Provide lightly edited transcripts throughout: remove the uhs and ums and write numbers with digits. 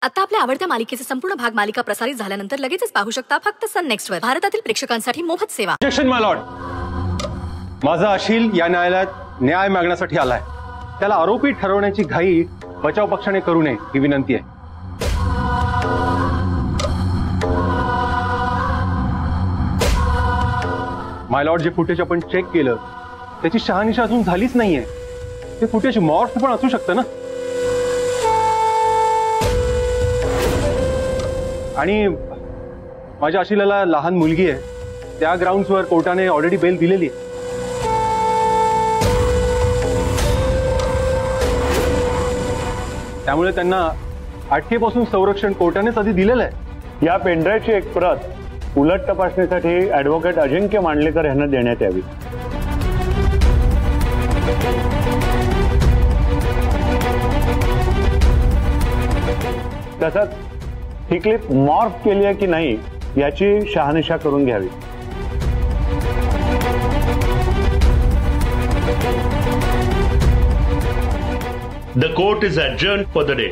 आता आपल्या आवडत्या मालिकेचे संपूर्ण भाग मालिका प्रसारित झाल्यानंतर लगेचच पाहू शकता फक्त सन नेक्स्ट वर. भारतातील प्रेक्षकांसाठी मोफत सेवा. ऑब्जेक्शन माय लॉर्ड. माझा अशील या न्यायालयात न्याय मागण्यासाठी आलाय. त्याला आरोपी ठरवण्याची घाई बचाव पक्षाने करू नये ही विनंती आहे. माय लॉर्ड, जे फुटेज आपण चेक केलं त्याची शहानिशा अजून झालीच नाहीये. ते फुटेज मॉर्फ पण असू शकतं ना. आणि माझ्या अशिलाला लहान मुलगी आहे. त्या ग्राउंड्सवर कोर्टाने ऑलरेडी बेल दिलेली आहे. त्यामुळे त्यांना अटकेपासून संरक्षण कोर्टानेच आधी दिलेलं आहे. या पेनड्राईव्हची एक प्रत उलट तपासणीसाठी ॲडव्होकेट अजिंक्य मांडलेकर यांना देण्यात यावी. तसंच ही क्लिप मॉर्फ केली आहे की नाही याची शहानिशा करून घ्यावी. The court is adjourned for the day.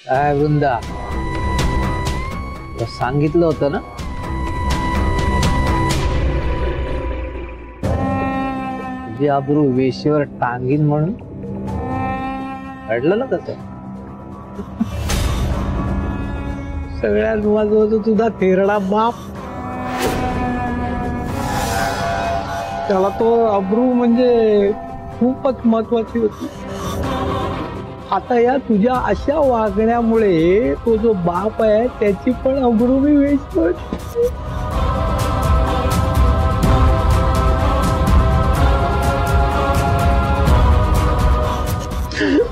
काय वृंदा, सांगितलं होतं ना तुझी आबरू वेशीवर टांगीन म्हणून. घडलं ना तसं. सगळ्यात महत्वाचं तुझा थेरडा बाप. त्याला तो आबरू म्हणजे खूपच महत्वाची होती. आता या तुझ्या अशा वागण्यामुळे तो जो बाप आहे त्याची पण अब्रू मी वेचतोय.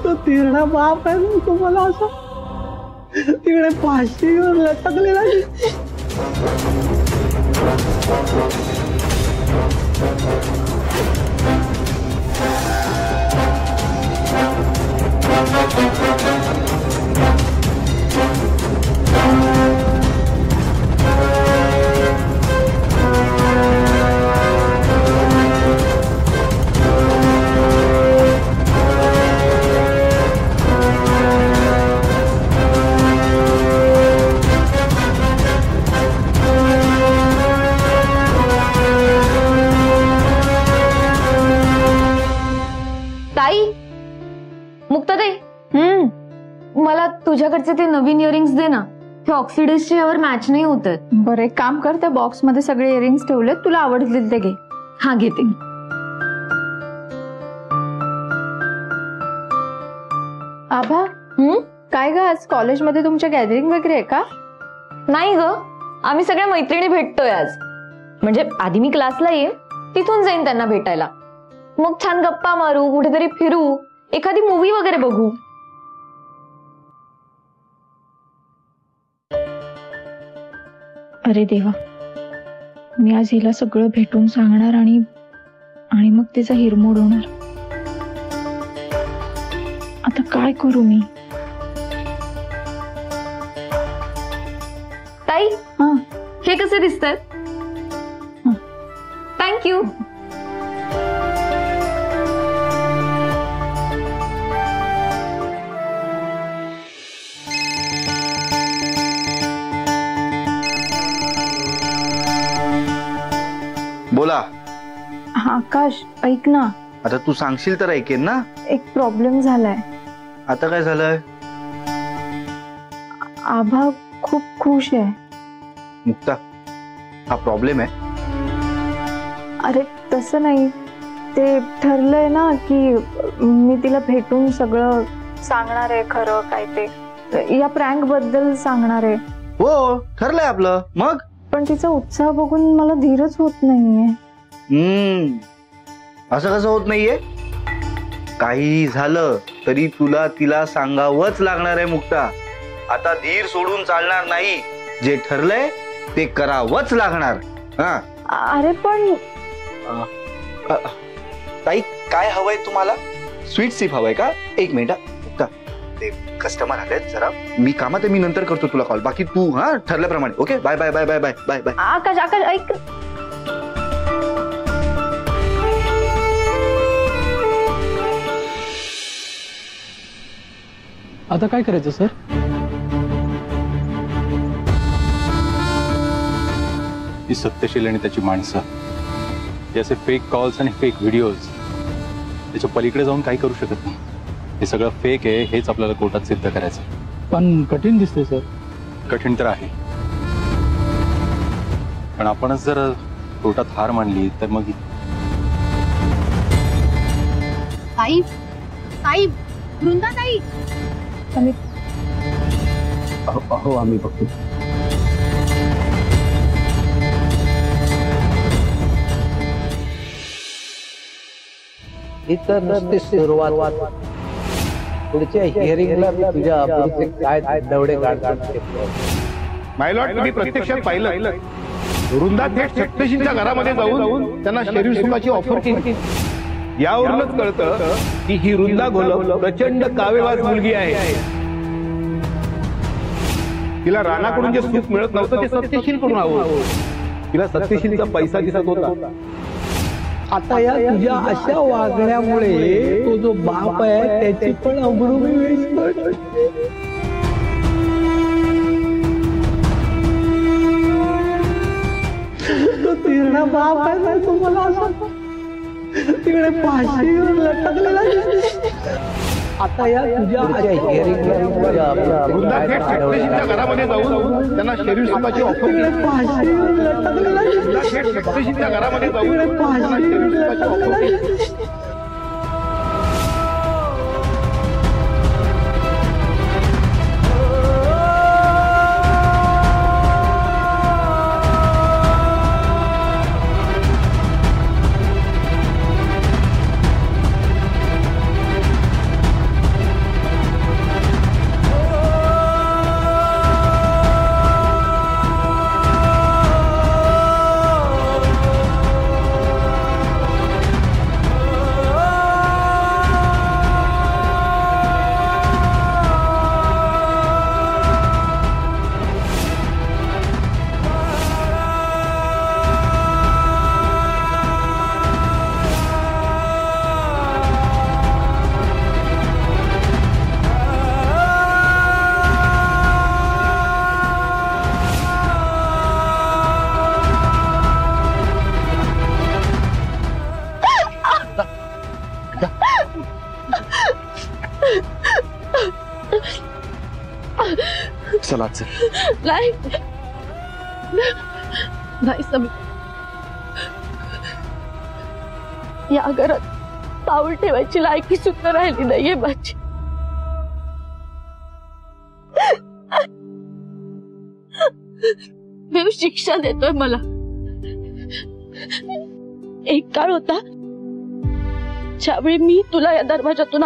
तो तिरडा बाप आहे ना, तो मला असा तिकडे फाशीवर लटकलेला. मला तुझ्याकडचे ते नवीन इयरिंग्स दे ना. हे ऑक्सिडाइजच्या यावर मॅच नाही होत. बरं, एक काम कर, त्या बॉक्स मध्ये सगळे इयरिंग्स ठेवलेत, तुला आवडतील ते घे. हा घेते. आभा, काय ग, आज कॉलेजमध्ये तुमच्या गॅदरिंग वगैरे आहे का? नाही ग, आम्ही सगळ्या मैत्रिणी भेटतोय आज. म्हणजे आधी मी क्लासला येईन, तिथून जाईन त्यांना भेटायला. मग छान गप्पा मारू, कुठेतरी फिरू, एखादी मूवी वगैरे बघू. अरे देवा, मी आज हिला सगळं भेटून सांगणार आणि मग तिचा हिरमोड होणार. आता काय करू मी? ताई, हे कसे दिसतात? थँक्यू. बोला. आकाश, ऐक ना. आता तू सांगशील तर ऐकेन ना. एक प्रॉब्लेम झालाय. आता काय झालंय? आभा खूप खुश आहे. मुक्ता, हा प्रॉब्लेम आहे? अरे तसं नाही, ते ठरलंय ना की मी तिला भेटून सगळं सांगणार आहे. खरं काय ते या प्रँक बद्दल सांगणार आहे. हो, ठरलंय आपलं. मग पण तिचा उत्साह बघून मला धीरच होत नाहीये. असं कसं होत नाहीये? काही झालं तरी तुला तिला सांगावंच लागणार आहे मुक्ता. आता धीर सोडून चालणार नाही. जे ठरलंय ते करावंच लागणार. हा अरे पण ताई, काय हवंय तुम्हाला? स्वीट सिप हवंय का? एक मिनिट मुक्ता, ते कस्टमर आलेत जरा, मी कामात आहे, मी नंतर करतो तुला कॉल. बाकी तू हा ठरल्याप्रमाणे. Okay, bye bye bye bye bye bye bye. Akash Akash ऐक. आता काय करायचं सर? ही सत्यशील आणि त्याची माणसं, हे असे फेक कॉल्स आणि फेक व्हिडिओज, त्याच्या पलीकडे जाऊन काही करू शकत नाही. हे सगळं फेक आहे हेच आपल्याला कोर्टात सिद्ध करायचं. पण कठीण दिसते सर. कठीण तर आहे, पण आपणच जर कोर्टात हार मानली तर मग साई साई वृंदा ताई. हो आम्ही बघतो. इतर नसते सुरुवात, पुढच्या हिअरिंगला मी तुझ्या अब्रूचे काय दवडे काढतो. मायलॉट, तुम्ही प्रत्यक्षात पाहिलं वृंदा थेट सत्यशीलच्या घरामध्ये जाऊन त्यांना शरीर सुखाची ऑफर केली. यावरूनच कळतं की ही वृंदा घोलप प्रचंड कावेबाज मुलगी आहे. तिला राणाकडून जे सुख मिळत नव्हतं ते सत्यशीलकडून हवं. तिला सत्यशीलचा पैसा दिसत होता. आता या तुझ्या अशा वागण्यामुळे तो जो बाप आहे त्याची पण अब्रू तो तीर्ण बाप आहे ना, तुम्हाला असं तिकडे फाशीवर लटकलेला दिसतो. आता या तुझ्या वृंदा थेट सत्यशीलच्या घरामध्ये जाऊन त्यांना शरीर सुखाची ऑफर केली. फाशीवर लटकलेला वृंदा थेट सत्यशीलच्या घरामध्ये जाऊन त्यांना शरीर सुखाची ऑफर केली. चला नाही नाही समीर, या घरात पाऊल ठेवायची लायकी सुद्धा राहिली नाहीये माझी. देव शिक्षा देतोय मला. एक काळ होता ज्यावेळी मी तुला या दरवाजातून